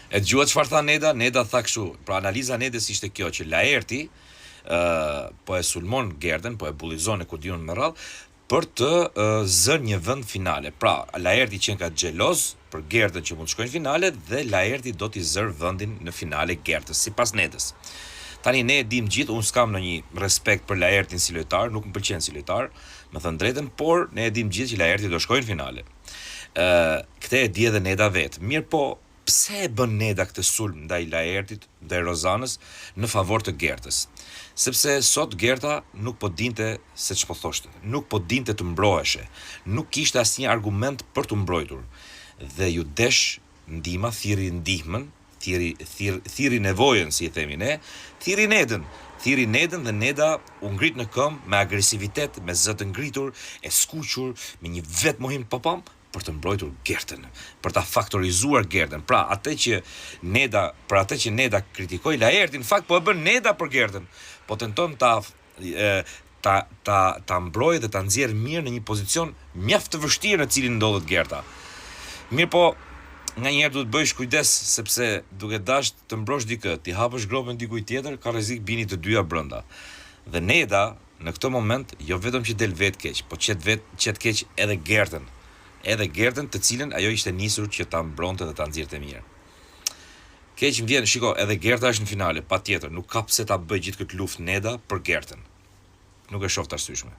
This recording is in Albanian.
E dëgjua çfarë tha Neda? Neda tha kështu. Pra analiza e Nedës ishte kjo që Laerti po e sulmon Gerdën, po e bullizon e ku diun me radh për të zënë një vend finale. Pra, Laerti që ka xheloz për Gerdën që mund të shkojnë në finale dhe Laerti do t'i zër vendin në finale Gerdës, sipas Nedës. Tani ne e dim gjithë, unë s'kam në një respekt për Laertin si lojtar, nuk më pëlqen si lojtar, me thënë drejtën, por ne e dim gjithë që Laerti do shkojnë në finale. Këtë e di edhe Neda vetë. Mirë po, pse e bën Neda këtë sulm ndaj Laertit, ndaj Rozanës, në favor të Gerdës? Sepse sot Gerda nuk po dinte se ç'po thoshte, nuk po dinte të mbroheshe, nuk kishte asnjë argument për të mbrojtur. Dhe ju desh ndihma, thirri ndihmën, thiri nevojën, si i themi ne, thiri Nedën dhe Neda u ngrit në këmbë me agresivitet, me zë të ngritur, e skuqur, me një vetë mohim papam, për të mbrojtur Gerdën, për ta faktorizuar Gerdën. Pra, për atë që Neda kritikoi Laertin, në fakt po e bën Neda për Gerdën. Po tenton ta mbrojë dhe ta nxjerrë mirë në një pozicion mjaft të vështirë në cilin ndodhet Gerda. Mirë po, nga njerë duhet bëjsh kujdes, sepse duke dash të mbrosh dikë, ti hapësh gropën dikujt tjetër, ka rrezik bini të dyja brenda. Dhe Neda, në këtë moment, jo vetëm që del vetë keq, po qet keq edhe Gerdën. Edhe Gerdën të cilën ajo ishte nisur që ta mbronte dhe ta nxjerrte mirë. Keq më vjen, shiko, edhe Gerda është në finale, patjetër, nuk ka pse ta bëj gjithë këtë luftë Neda për Gerdën. Nuk e shoh të arsyeshme.